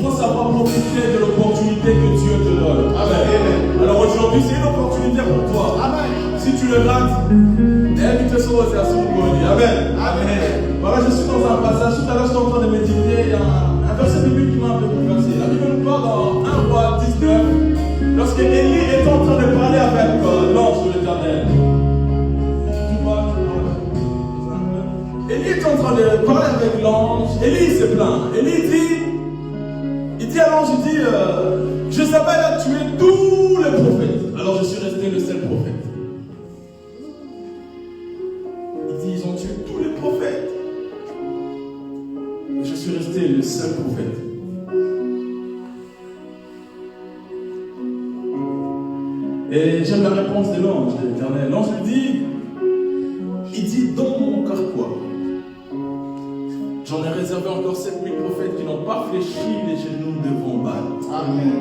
faut savoir profiter de l'opportunité que Dieu te donne. Amen. Alors aujourd'hui, c'est une opportunité pour toi. Amen. Si tu le rates, invite sur aux Amen. Amen. Voilà, je suis dans un passage, tout à l'heure, je suis en train de méditer. Il y a un verset biblique qui m'a un peu bouleversé. La Bible nous parle dans 1 roi 19, lorsque Élie est en train de parler avec l'ange de l'Éternel. Élie est en train de parler avec l'ange. Élie se plaint. Élie dit à l'ange, il dit, Jézabel a tué tous les prophètes. Alors je suis resté le seul prophète. Il dit, ils ont tué tous les prophètes. Je suis resté le seul prophète. Et j'aime la réponse de l'ange de l'Éternel. L'ange lui dit, il dit, dans mon carquois, j'en ai réservé encore 7000 prophètes qui n'ont pas fléchi les genoux devant Baal. Amen.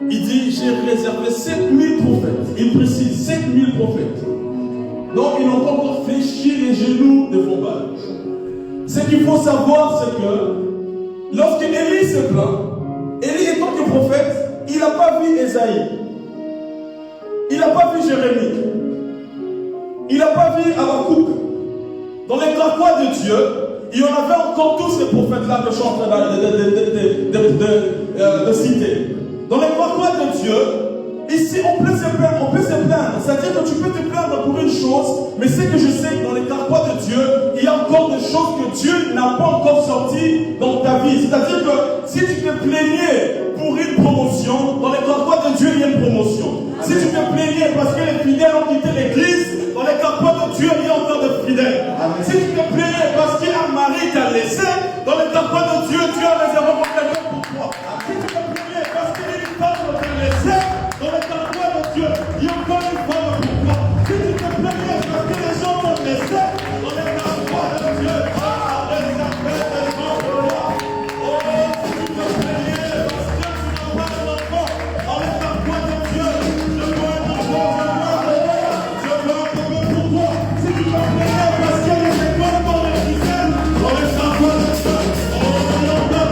Il dit, j'ai réservé 7000 prophètes. Il précise, 7000 prophètes. Donc, ils n'ont pas encore fléchi les genoux devant Baal. Ce qu'il faut savoir, c'est que lorsque Élie se plaint, Élie étant que prophète, il n'a pas vu Ésaïe. Il n'a pas vu Jérémie. Il n'a pas vu Habakkuk. Dans les carquois de Dieu, il y en avait encore tous ces prophètes-là que je suis en train de citer. Dans les carquois de Dieu, ici on peut se plaindre. C'est-à-dire que tu peux te plaindre pour une chose, mais c'est que je sais que dans les carquois de Dieu, il y a encore des choses que Dieu n'a pas encore sorties dans ta vie. C'est-à-dire que si tu te plaignais pour une promotion, dans les carquois de Dieu, il y a une promotion. Si tu te plaignais parce que les fidèles ont quitté l'église, dans les carquois de Dieu, il y a encore des fidèles. Si tu te plaignais parce qu'un mari t'a laissé, dans les carquois de Dieu, Dieu a réservé mon quelqu'un pour toi. Si tu te plaignais parce qu'une femme t'a laissé, dans les carquois de Dieu, il y a encore une femme pour toi. Si tu te plaignais parce que les gens t'ont laissé, dans les carquois de Dieu, il y a des appels des gens pour toi. Oh, si tu te plaignais parce que tu n'as pas d'enfant, dans les carquois de Dieu, je veux un enfant, je veux un bébé pour toi. Si tu te plaignais parce qu'il y a des écoles dans les Christiennes, dans les carquois de Dieu, il y a encore des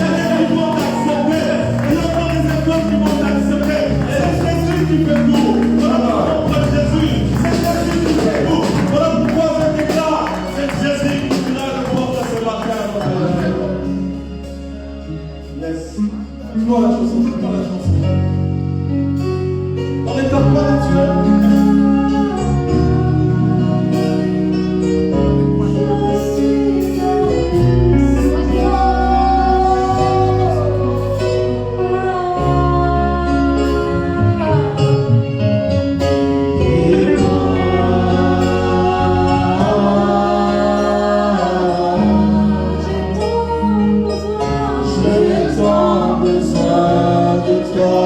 écoles qui vont t'accepter. Il y a encore des écoles qui vont t'accepter. C'est Jésus qui fait tout. Voilà pourquoi Jésus. C'est Jésus qui fait tout. Voilà pourquoi je déclare. C'est Jésus qui finira le porte ce matin. Yes. Dis-moi la chanson. Dis-moi la chanson. Dans les carquois de Dieu. Besoin de toi.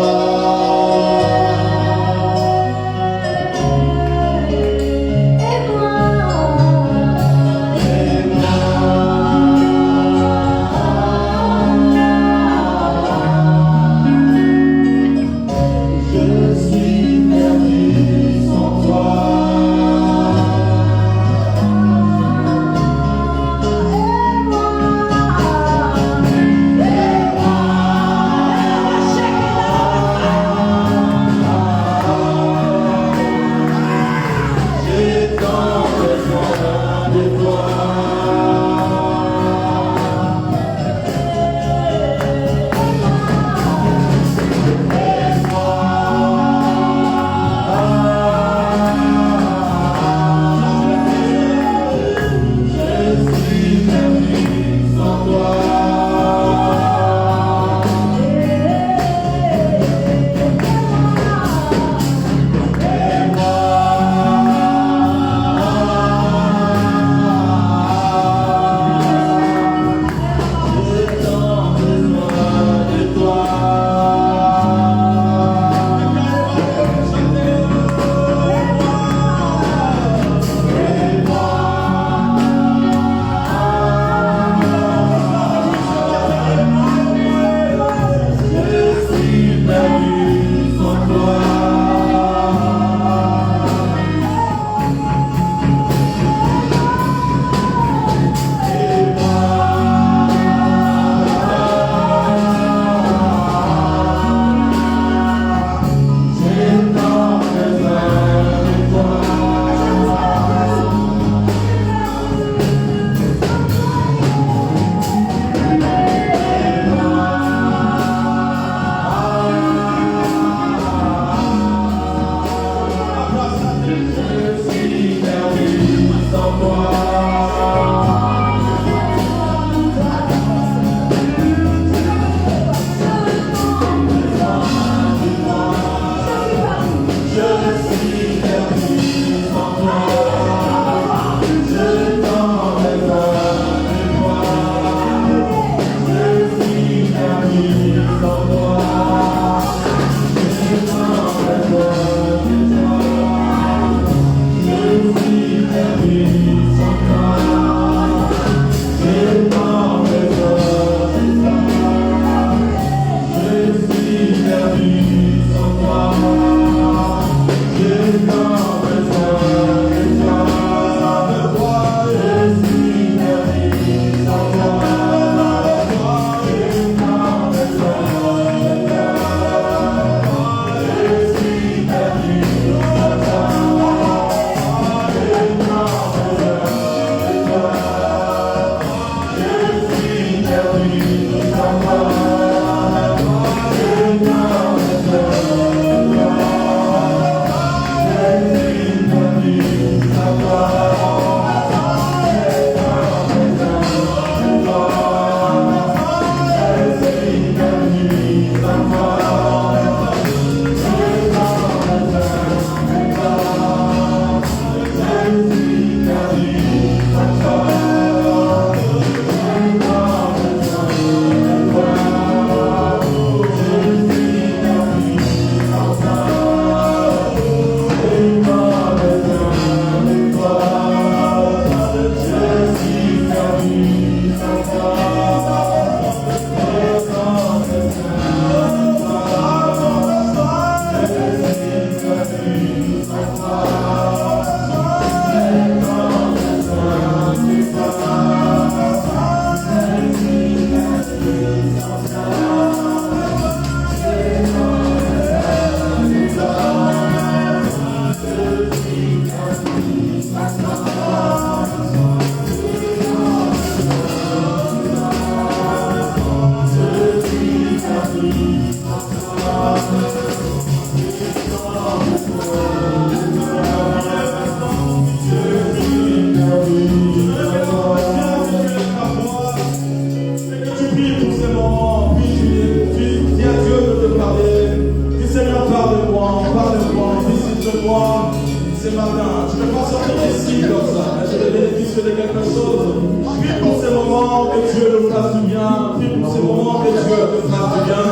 ce matin. Tu ne peux pas sortir d'ici comme ça. Mais je vais bénéficier de quelque chose. Prie pour ces moments que Dieu nous fasse du bien. Prie pour ces moments que Dieu nous fasse du bien.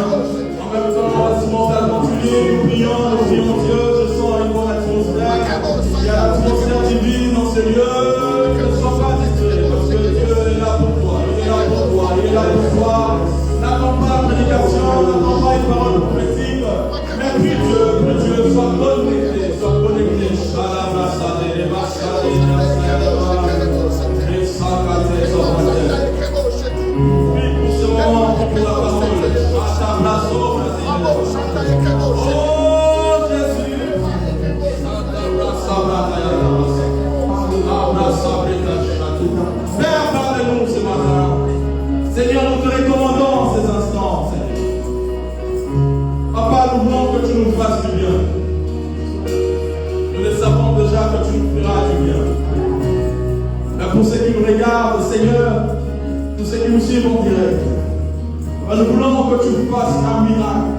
En même temps, simultanément, tu lis, nous prions Dieu. Je sens une bonne atmosphère. Il y a l'atmosphère divine dans ce lieu. Ne sois pas distrait parce que Dieu est là pour toi. Il est là pour toi. Il est là pour toi. N'attends pas la prédication, n'attends pas une parole prophétique. Mais prie Dieu, sois connecté, Prie pour ce moment, pour la parole. Oh Jésus, Père, parle-nous ce matin. Seigneur, nous te recommandons ces instants, Seigneur. Papa, nous voulons que tu nous fasses du bien. Nous le savons déjà que tu nous feras du bien. Mais pour ceux qui nous regardent, Seigneur, tous ceux qui nous suivent en direct, nous voulons que tu fasses un miracle.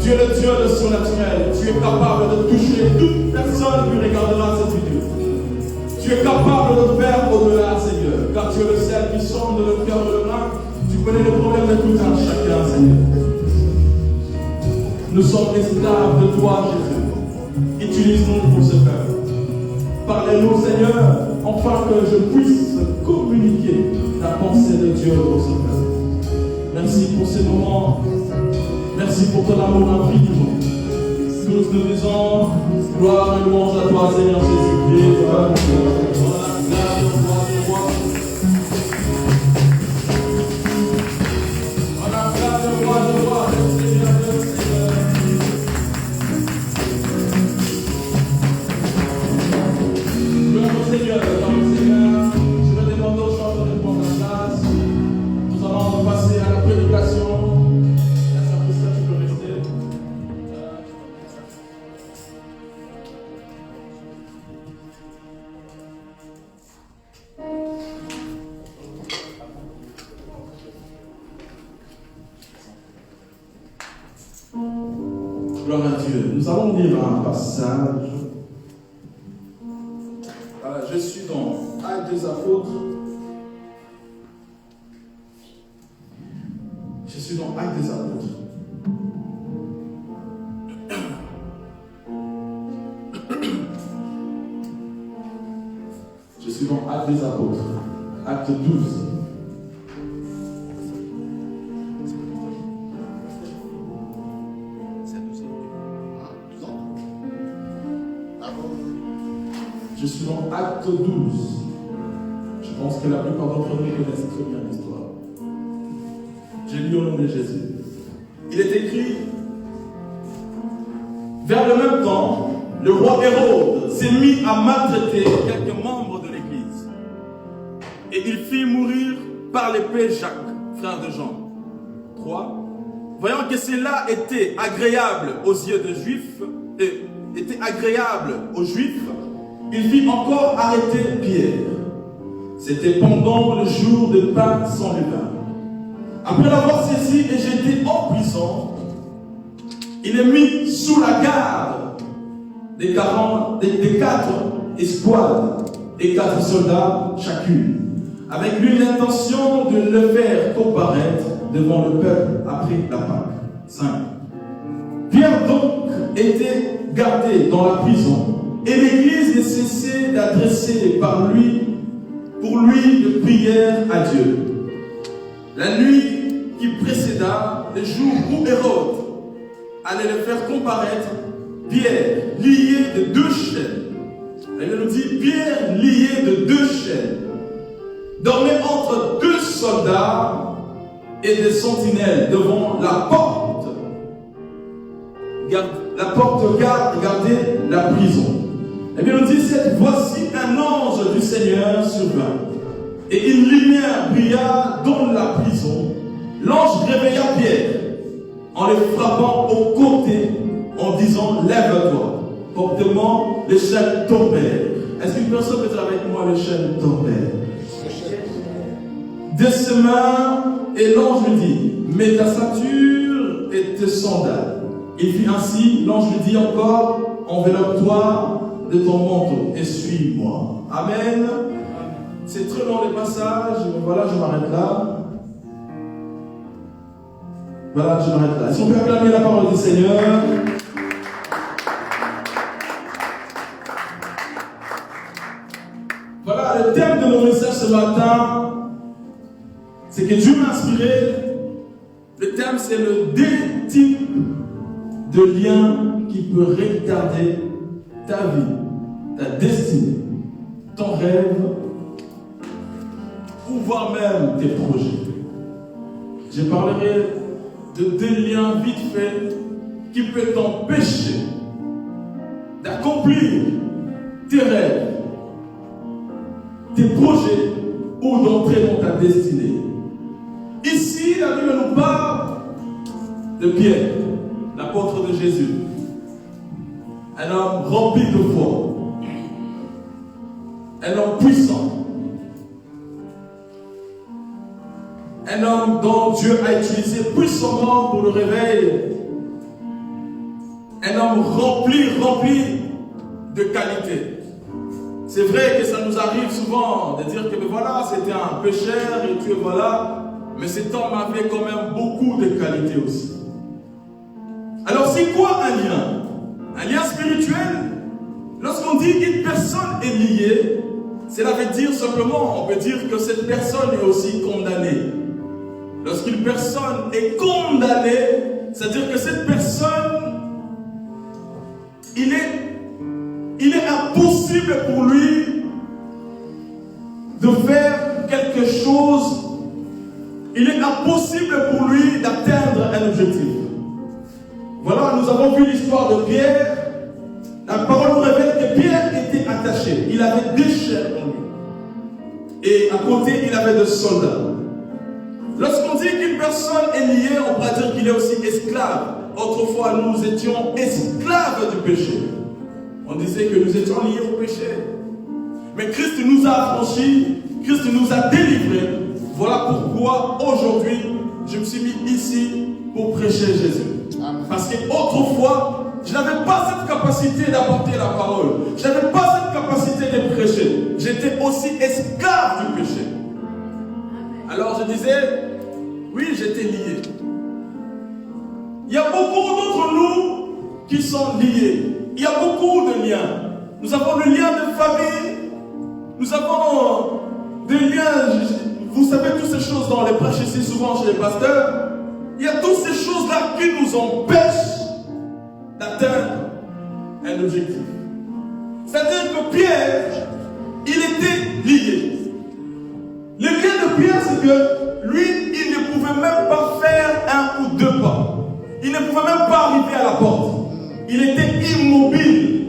Tu es le Dieu de surnaturel. Tu es capable de toucher toute personne qui regardera cette vidéo. Tu es capable de faire au-delà, Seigneur, car tu es le seul qui sonde le cœur de l'homme. Tu connais les problèmes de tout un chacun, Seigneur. Nous sommes esclaves de toi, Jésus. Utilise-nous pour ce faire. Parlez-nous, Seigneur, afin que je puisse communiquer la pensée de Dieu pour ce faire. Merci pour ces moments. Merci pour ton amour infiniment. Nous nous disons, gloire et louange à toi, Seigneur Jésus-Christ. Seigneur, je vais demander aux chanteurs de prendre la place. Nous allons passer à la prédication. La sacristie, tu peux rester. Gloire à Dieu. Nous allons lire un passage. Je suis dans Actes des Apôtres. Je suis dans Actes des Apôtres. Je suis dans Actes des Apôtres. Acte 12. Je suis dans Acte 12. Je pense que la plupart d'entre nous connaissent très bien l'histoire. J'ai lu au nom de Jésus. Il est écrit: vers le même temps, le roi Hérode s'est mis à maltraiter quelques membres de l'Église. Et il fit mourir par l'épée Jacques, frère de Jean. 3. Voyant que cela était agréable aux yeux des Juifs, et était agréable aux Juifs, il fit encore arrêter Pierre. C'était pendant le jour de pain sans levain. Après l'avoir saisi et jeté en prison, il est mis sous la garde des 4 escouades et 4 soldats chacune, avec l'une intention de le faire comparaître devant le peuple après la Pâque. 5. Pierre donc était gardé dans la prison, et l'Église ne cessait d'adresser pour lui de prières à Dieu. La nuit qui précéda le jour où Hérode allait le faire comparaître, Pierre, lié de 2 chaînes. Elle nous dit: Pierre, lié de 2 chaînes, dormait entre 2 soldats et des sentinelles devant la porte. La porte gardait la prison. Et bien on dit: voici un ange du Seigneur survint, et une lumière brilla dans la prison. L'ange réveilla Pierre en le frappant au côté, en disant: lève-toi. Promptement, les chaînes tombèrent. Est-ce qu'une personne peut être avec moi? Les chaînes tombèrent de ses mains, et l'ange lui dit: mets ta ceinture et tes sandales. Il fit ainsi. L'ange lui dit encore: enveloppe-toi de ton manteau et suis-moi. Amen. C'est très long les passages, mais voilà, je m'arrête là. Voilà, je m'arrête là. Est-ce qu'on peut acclamer la parole du Seigneur? Voilà, le thème de mon message ce matin, c'est que Dieu m'a inspiré. Le thème, c'est le deux types de liens qui peuvent retarder ta vie, ta destinée, ton rêve, ou voire même tes projets. Je parlerai de deux liens vite faits qui peuvent t'empêcher d'accomplir tes rêves, tes projets ou d'entrer dans ta destinée. Ici, la Bible nous parle de Pierre, l'apôtre de Jésus. Un homme rempli de foi. Un homme puissant. Un homme dont Dieu a utilisé puissamment pour le réveil. Un homme rempli de qualité. C'est vrai que ça nous arrive souvent de dire que ben voilà, c'était un pécheur et Dieu voilà. Mais cet homme avait quand même beaucoup de qualités aussi. Alors c'est quoi un lien? Un lien spirituel, lorsqu'on dit qu'une personne est liée, cela veut dire simplement, on peut dire que cette personne est aussi condamnée. Lorsqu'une personne est condamnée, c'est-à-dire que cette personne, il est impossible pour lui de faire quelque chose. Il est impossible pour lui d'atteindre un objectif. Voilà, nous avons vu l'histoire de Pierre. La parole nous révèle que Pierre était attaché. Il avait des chaînes en lui. Et à côté, il avait des soldats. Lorsqu'on dit qu'une personne est liée, on pourrait dire qu'il est aussi esclave. Autrefois, nous étions esclaves du péché. On disait que nous étions liés au péché. Mais Christ nous a affranchis, Christ nous a délivrés. Voilà pourquoi aujourd'hui, je me suis mis ici pour prêcher Jésus. Amen. Parce qu'autrefois, je n'avais pas cette capacité d'apporter la parole. Je n'avais pas cette capacité de prêcher. J'étais aussi esclave du péché. Alors je disais, oui, j'étais lié. Il y a beaucoup d'entre nous qui sont liés. Il y a beaucoup de liens. Nous avons le lien de famille. Nous avons des liens. Vous savez toutes ces choses dans les prêches ici, souvent chez les pasteurs. Il y a toutes ces choses-là qui nous empêchent d'atteindre un objectif. C'est-à-dire que Pierre, il était lié. Le lien de Pierre, c'est que lui, il ne pouvait même pas faire un ou deux pas. Il ne pouvait même pas arriver à la porte. Il était immobile.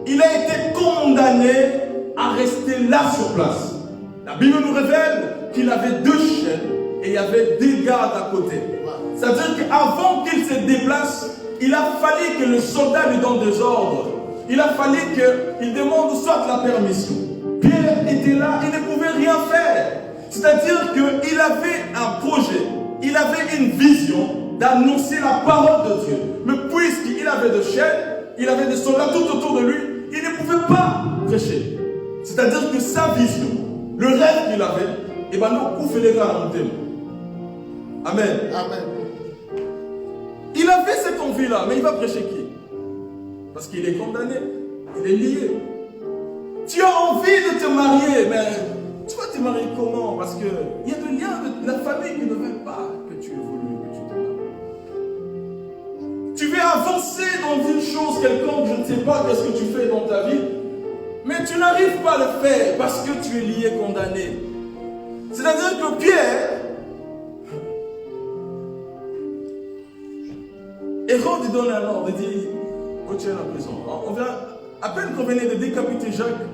Il a été condamné à rester là sur place. La Bible nous révèle qu'il avait deux chaînes et il y avait des gardes à côté. C'est-à-dire qu'avant qu'il se déplace, il a fallu que le soldat lui donne des ordres. Il a fallu qu'il demande soit la permission. Pierre était là, il ne pouvait rien faire. C'est-à-dire qu'il avait un projet, il avait une vision d'annoncer la parole de Dieu. Mais puisqu'il avait des chaînes, il avait des soldats tout autour de lui, il ne pouvait pas prêcher. C'est-à-dire que sa vision, le rêve qu'il avait, et ben nous, vous faites les gars à monter. Amen. Amen. Il avait cette envie-là, mais il va prêcher qui? Parce qu'il est condamné, il est lié. Tu as envie de te marier, mais tu vas te marier comment? Parce qu'il y a des liens de la famille qui ne veulent pas que tu évolues, que tu te maries. Tu veux avancer dans une chose quelconque, je ne sais pas qu'est-ce que tu fais dans ta vie, mais tu n'arrives pas à le faire parce que tu es lié, condamné. C'est-à-dire que Pierre, Hérode lui donne un ordre, il dit, retiens la prison. On vient, à peine qu'on venait de décapiter Jacques,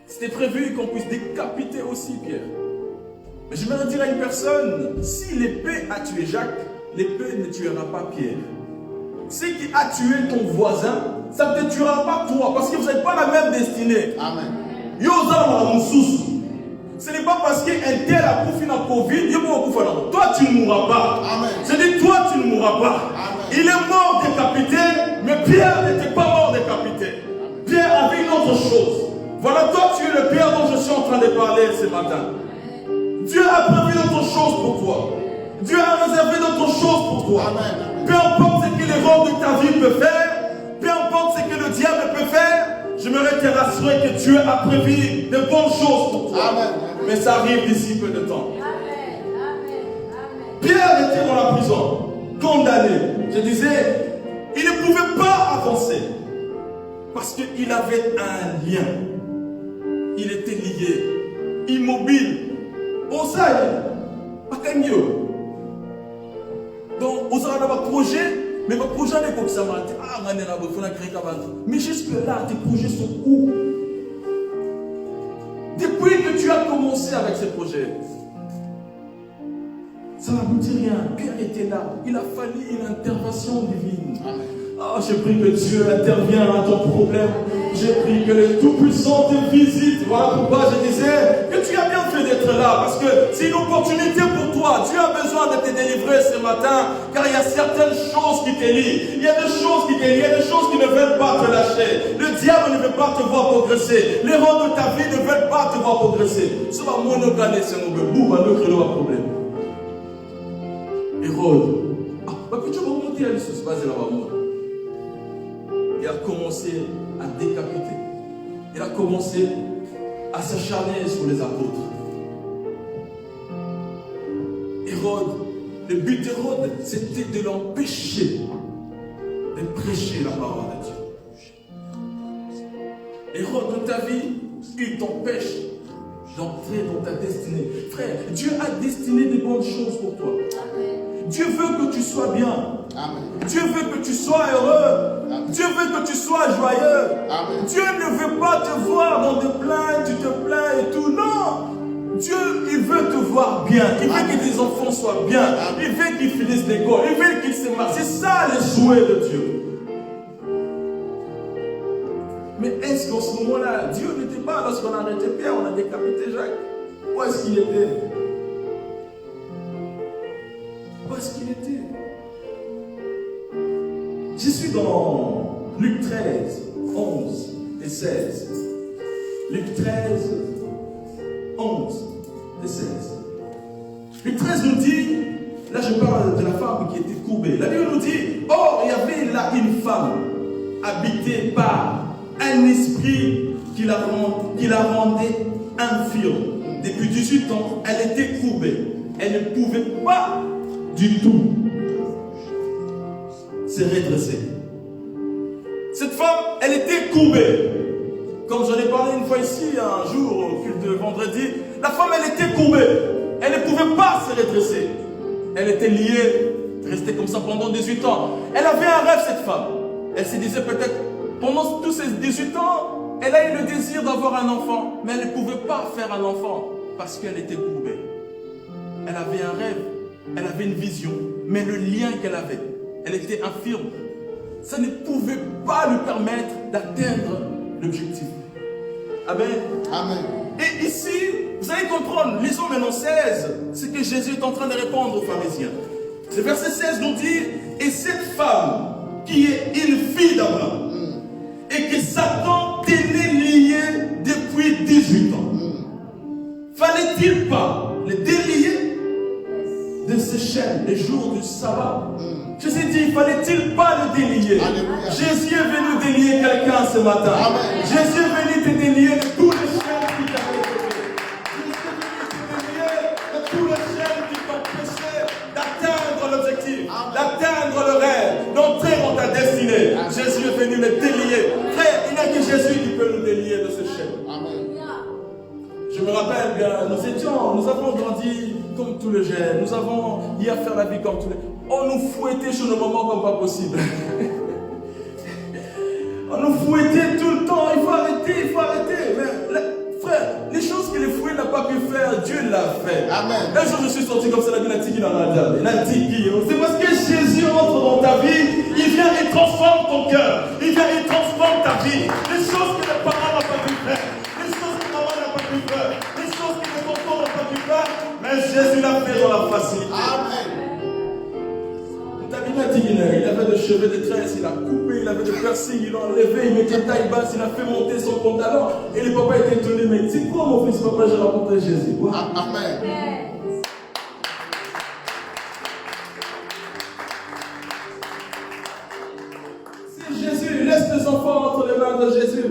c'était prévu qu'on puisse décapiter aussi Pierre. Mais je vais dire à une personne, si l'épée a tué Jacques, l'épée ne tuera pas Pierre. Ce qui a tué ton voisin, ça ne te tuera pas toi, parce que vous n'avez pas la même destinée. Amen. Ce n'est pas parce qu'un tel a bouffé dans Covid, toi tu ne mourras pas. Amen. Je dis toi tu ne mourras pas. Amen. Il est mort décapité, mais Pierre n'était pas mort Voilà, toi, tu es le Père dont je suis en train de parler ce matin. Dieu a prévu d'autres choses pour toi. Dieu a réservé d'autres choses pour toi. Amen. Peu importe ce que les rois de ta vie peuvent faire, peu importe ce que le diable peut faire, j'aimerais te rassurer que Dieu a prévu de bonnes choses pour toi. Amen. Mais ça arrive d'ici peu de temps. Amen. Amen. Pierre était dans la prison, condamné. Je disais, il ne pouvait pas avancer parce qu'il avait un lien. Il était lié, immobile. On sait, pas qu'un mieux. Donc, on a un projet, mais le projet n'est pas que ça m'a dit. Ah, man, il faut la créer avant. Mais jusque-là, tes projets sont où? Depuis que tu as commencé avec ce projet, ça n'aboutit rien. Pierre était là. Il a fallu une intervention divine. Ah, j'ai pris que Dieu intervienne à ton problème. J'ai pris que le Tout-Puissant te visite. Voilà pourquoi je disais que tu as bien fait d'être là. Parce que c'est une opportunité pour toi. Dieu a besoin de te délivrer ce matin. Car il y a certaines choses qui te lient. Il y a des choses qui te lient. Il y a des choses qui ne veulent pas te lâcher. Le diable ne veut pas te voir progresser. Les rois de ta vie ne veulent pas te voir progresser. Ce va monoganer ce problème. Hérode. Ah, bah, tu vas monter à l'issue. Il a commencé à décapiter. Il a commencé à s'acharner sur les apôtres. Hérode, le but d'Hérode, c'était de l'empêcher de prêcher la parole de Dieu. Hérode, dans ta vie, il t'empêche d'entrer dans ta destinée. Frère, Dieu a destiné des bonnes choses pour toi. Dieu veut que tu sois bien. Amen. Dieu veut que tu sois heureux. Amen. Dieu veut que tu sois joyeux. Amen. Dieu ne veut pas te voir dans des plaintes, tu te plains et tout. Non. Dieu, il veut te voir bien. Il veut que tes enfants soient bien. Il veut qu'ils finissent l'école. Il veut qu'ils se marient. C'est ça le souhait de Dieu. Mais est-ce qu'en ce moment-là, Dieu n'était pas, lorsqu'on a arrêté Pierre, on a décapité Jacques? Où est-ce qu'il était? Où est-ce qu'il était? Je suis dans Luc 13, 11 et 16. Luc 13, 11 et 16. Luc 13 nous dit, là je parle de la femme qui était courbée. La Bible nous dit, or il y avait là une femme habitée par un esprit qui la rendait infirme. Depuis 18 ans, elle était courbée. Elle ne pouvait pas du tout se redresser. Cette femme, elle était courbée. Comme j'en ai parlé une fois ici, un jour, au culte de vendredi, la femme, elle était courbée. Elle ne pouvait pas se redresser. Elle était liée, restée comme ça pendant 18 ans. Elle avait un rêve, cette femme. Elle se disait peut-être, pendant tous ces 18 ans, elle a eu le désir d'avoir un enfant, mais elle ne pouvait pas faire un enfant parce qu'elle était courbée. Elle avait un rêve, elle avait une vision, mais le lien qu'elle avait, elle était infirme. Ça ne pouvait pas lui permettre d'atteindre l'objectif. Amen. Amen. Et ici, vous allez comprendre, lisons maintenant 16, ce que Jésus est en train de répondre aux pharisiens. Le verset 16 nous dit, et cette femme qui est une fille d'Abraham, et que Satan tenait lié depuis 18 ans, fallait-il pas le délier de ses chaînes les jours du sabbat? Jésus dit, fallait-il pas le délier? Alléluia. Jésus est venu délier quelqu'un ce matin. Amen. Jésus est venu te délier de tous les chaînes qui t'avaient fait. Jésus est venu te délier de tous les chaînes qui t'empêchaient d'atteindre l'objectif, d'atteindre le rêve, d'entrer dans ta destinée. Jésus est venu le délier. Frère, il n'y a que Jésus qui peut nous délier de ces chaînes. Amen. Je me rappelle bien, nous avons grandi comme tous les jeunes. Nous avons eu à faire la vie comme tous les. On nous fouettait sur le moment comme pas possible. On nous fouettait tout le temps. Il faut arrêter, il faut arrêter. Mais frère, les choses que les fouets n'a pas pu faire, Dieu l'a fait. Amen. Un jour je suis sorti comme ça, la Tiki dans la diable. C'est parce que Jésus entre dans ta vie, il vient et transforme ton cœur. Il vient et transforme ta vie. Les choses que les parents n'ont pas pu faire. Les choses que maman n'a pas pu faire. Les choses que les enfants n'ont pas pu faire. Mais Jésus l'a fait dans la facilité. Amen. Ta Bible dit il avait des cheveux de tresse, il a coupé, il avait des piercings, il a enlevé, il mettait taille basse, il a fait monter son pantalon. Et le papa était étonné, mais c'est quoi mon fils, papa, j'ai rencontré Jésus. Wow. Amen. C'est Jésus, laisse les enfants entre les mains de Jésus.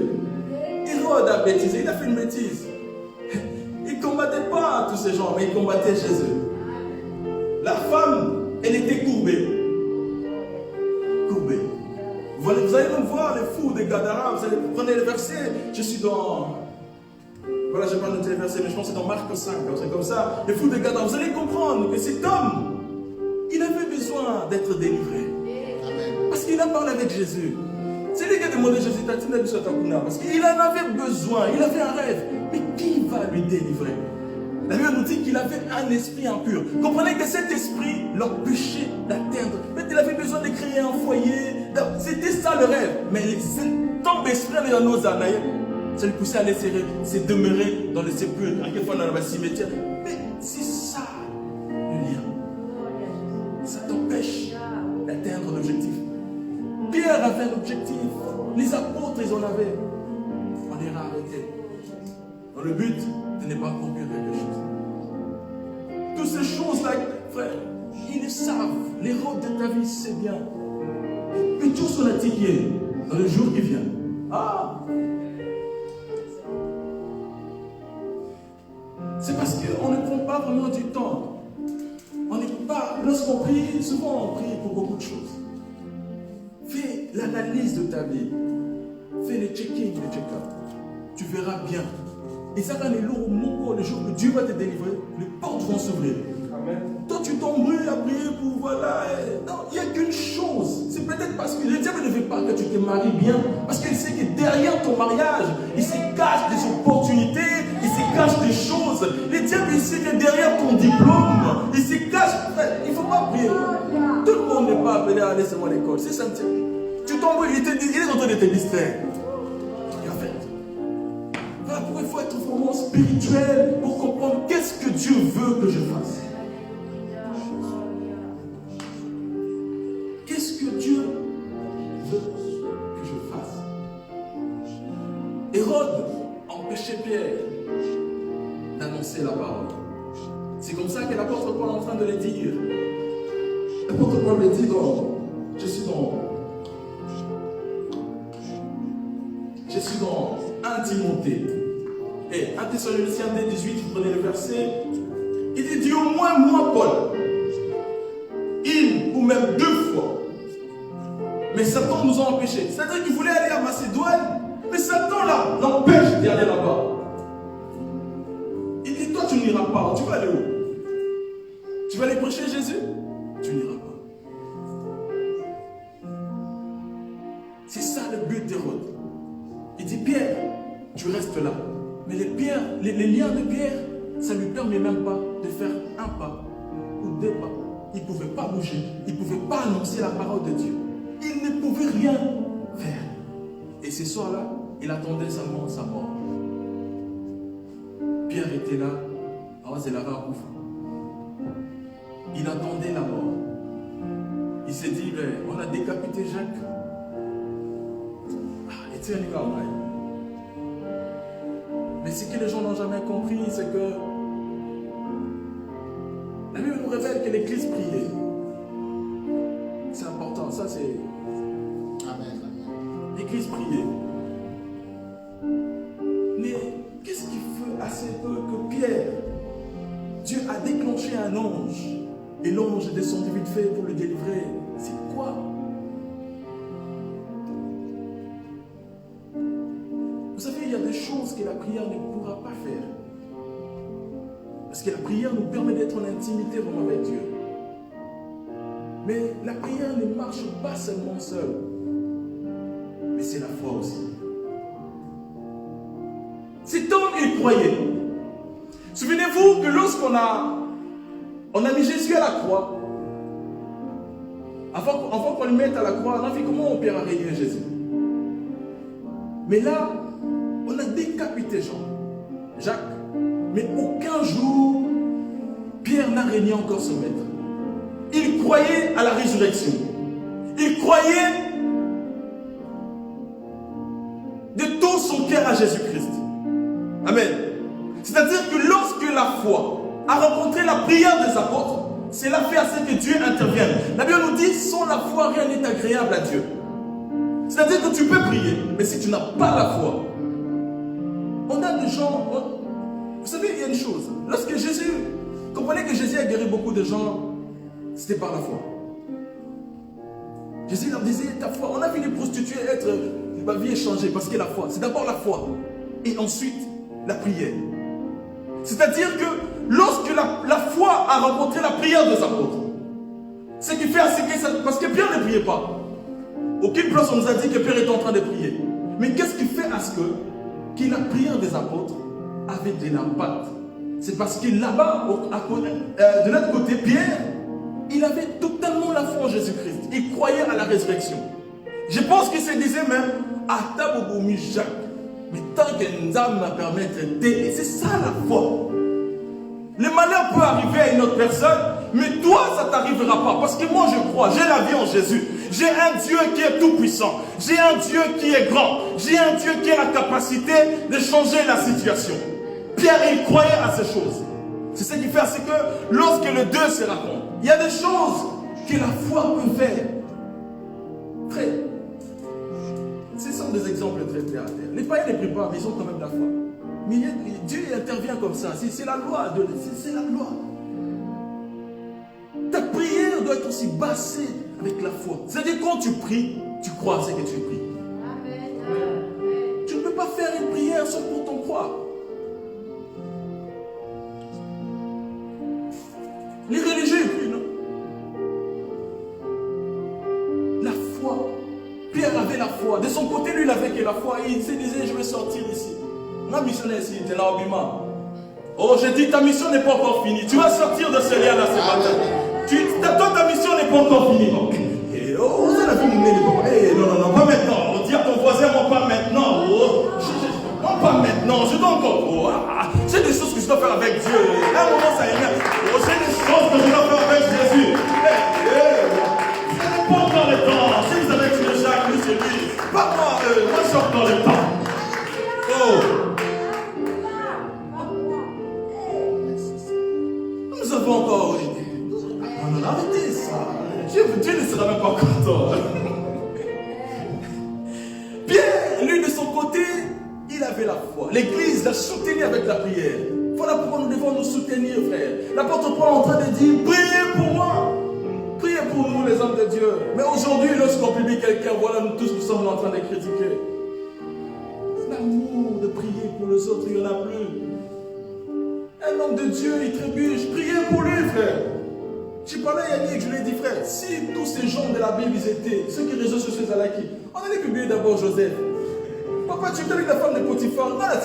Hérode a bêtisé, il a fait une bêtise. Il ne combattait pas tous ces gens, mais il combattait Jésus. La femme, elle était courbée. Courbée. Vous allez même voir les fous des Gadara, vous allez prendre les versets. Je suis dans. Voilà, je ne vais pas noter les versets, mais je pense que c'est dans Marc 5, c'est comme ça. Les fous des Gadara, vous allez comprendre que cet homme, il avait besoin d'être délivré. Parce qu'il a parlé avec Jésus. C'est lui qui a demandé à Jésus, parce qu'il en avait besoin, il avait un rêve. Mais qui va lui délivrer? La Bible nous dit qu'il avait un esprit impur. Comprenez que cet esprit l'empêchait d'atteindre. Il avait besoin de créer un foyer. C'était ça le rêve. Mais tant d'esprit dans nos âmes, ça lui poussait à aller se demeurer dans les sépulcres, quelquefois dans le cimetière. Mais c'est ça le lien. Ça t'empêche d'atteindre l'objectif. Pierre avait un objectif. Les apôtres, ils en avaient. On ira arrêter. Dans le but de ne pas accomplir quelque chose. Toutes ces choses-là, frère, ils le savent. Les rôles de ta vie, c'est bien. Mais tout son attiqué dans le jour qui vient. Ah! C'est parce qu'on ne prend pas vraiment du temps. On n'est pas. Lorsqu'on prie, souvent on prie pour beaucoup de choses. Fais l'analyse de ta vie. Fais le check-in, le check-up. Tu verras bien. Et ça va aller lourd au le jour que Dieu va te délivrer, les portes vont s'ouvrir. Toi, tu t'embrouilles à prier pour voilà. Non, il n'y a qu'une chose. C'est peut-être parce que le diable ne veut pas que tu te maries bien. Parce qu'il sait que derrière ton mariage, il se cache des opportunités, il se cache des choses. Le diable, il sait que derrière ton diplôme, il se cache. Il ne faut pas prier. Tout le monde n'est pas appelé à aller seulement à l'école. C'est simple. Tu t'embrouilles, il est en train de te distraire. Il faut être vraiment spirituel pour comprendre qu'est-ce que Dieu veut que je fasse. Qu'est-ce que Dieu veut que je fasse? Hérode empêchait Pierre d'annoncer la parole. C'est comme ça que l'apôtre Paul est en train de le dire. L'apôtre Paul le dit je suis dans 1 Timothée. Et 1 Thessaloniciens 18, vous prenez le verset, il dit au moins moi, Paul, une ou même 2 fois. Mais Satan nous a empêchés. C'est-à-dire qu'il voulait aller à Macédoine, mais Satan là l'empêche d'y aller là-bas. Il dit toi tu n'iras pas, tu vas aller où? Tu vas aller prêcher Jésus? Tu n'iras pas. C'est ça le but d'Hérode. Il dit Pierre, tu restes là. Mais les liens de Pierre, ça ne lui permet même pas de faire un pas ou 2 pas. Il ne pouvait pas bouger. Il ne pouvait pas annoncer la parole de Dieu. Il ne pouvait rien faire. Et ce soir-là, il attendait seulement sa mort. Pierre était là. Il attendait la mort. Il s'est dit, on a décapité Jacques. Mais ce que les gens n'ont jamais compris, c'est que la Bible nous révèle que l'Église priait. C'est important, ça c'est... Amen. L'Église priait. Mais qu'est-ce qui fait assez peu que Pierre, Dieu a déclenché un ange, et l'ange est descendu vite fait pour le délivrer. C'est quoi? Vous savez, il y a des choses que la prière ne pourra pas faire. Parce que la prière nous permet d'être en intimité vraiment avec Dieu. Mais la prière ne marche pas seulement seule. Mais c'est la foi aussi. Cet homme, il croyait. Souvenez-vous que lorsqu'on a mis Jésus à la croix, avant qu'on le mette à la croix, on a vu comment Pierre a régné Jésus. Mais là, on a décapité Jacques, mais aucun jour, Pierre n'a régné encore son maître. Il croyait à la résurrection. croyait de tout son cœur à Jésus-Christ. Amen. C'est-à-dire que lorsque la foi a rencontré la prière des apôtres, cela fait à ce que Dieu intervienne. La Bible nous dit, sans la foi, rien n'est agréable à Dieu. C'est-à-dire que tu peux prier, mais si tu n'as pas la foi, on a des gens... Vous savez, il y a une chose. Lorsque Jésus... Comprenez que Jésus a guéri beaucoup de gens, c'était par la foi. Jésus leur disait, ta foi, on a vu les prostituées être... Ma vie est changée parce que la foi, c'est d'abord la foi. Et ensuite, la prière. C'est-à-dire que lorsque la foi a rencontré la prière des apôtres, ce qui fait à ce que ça... Parce que Pierre ne priait pas. Aucune place on nous a dit que Pierre était en train de prier. Mais qu'est-ce qui fait à ce que la prière des apôtres avait de l'impact? C'est parce que là-bas, de l'autre côté, Pierre, il avait totalement la foi en Jésus-Christ. Il croyait à la résurrection. Je pense qu'il se disait même, Ataboboumi Jacques, mais tant qu'une âme m'a permis d'aider, c'est ça la foi. Le malheur peut arriver à une autre personne, mais toi, ça ne t'arrivera pas. Parce que moi, je crois, j'ai la vie en Jésus. J'ai un Dieu qui est tout puissant. J'ai un Dieu qui est grand. J'ai un Dieu qui a la capacité de changer la situation. Pierre, il croyait à ces choses. C'est ce qui fait à ce que lorsque les deux se rencontrent, il y a des choses que la foi peut faire. Frère, ce sont des exemples très terre à terre. Les païens ne prient pas, mais ils ont quand même la foi. Mais Dieu intervient comme ça. C'est la loi. C'est la loi. Ta prière doit être aussi basée avec la foi. C'est-à-dire quand tu pries, tu crois à ce que tu pries. Amen. Tu ne peux pas faire une prière sans pourtant croire. Les religieux prient, non? La foi. Pierre avait la foi. De son côté, lui, il avait que la foi. Il se disait, je vais sortir ici. Ma mission est ici, tu es là au Bima. Oh, je dis, ta mission n'est pas encore finie. Tu vas sortir de ce lien-là ce matin. Toi, ta mission n'est pas encore finie. Et, oh, vous avez vu mon nez. Non, pas maintenant. On dit à ton voisin, moi, pas maintenant. Oh, non, pas maintenant. Je dois encore. Oh, j'ai des choses que je dois faire avec Dieu. À un moment, ça énerve. Oh, j'ai des choses que je dois faire avec Jésus. Ce n'est pas encore le temps. Si vous avez tué Jacques, lui, c'est lui. Pas moi. Moi, j'ai encore le temps. Oh. Nous avons encore... Non, arrêtez ça. Dieu ne sera même pas content. Pierre, lui, de son côté, il avait la foi. L'église l'a soutenu avec la prière. Voilà pourquoi nous devons nous soutenir, frère. L'apôtre Paul est en train de dire, priez pour moi. Priez pour nous, les hommes de Dieu. Mais aujourd'hui, lorsqu'on publie quelqu'un, voilà, nous tous, nous sommes en train de critiquer. L'amour de prier pour les autres, il n'y en a plus. Un homme de Dieu, il trébuche. Priez pour lui, frère. J'ai parlé à Yannick, je lui ai dit, frère, si tous ces gens de la Bible, ils étaient, ceux qui réseaux sociaux, on allait publier d'abord Joseph. Papa, tu es avec la femme de Potiphar, on a la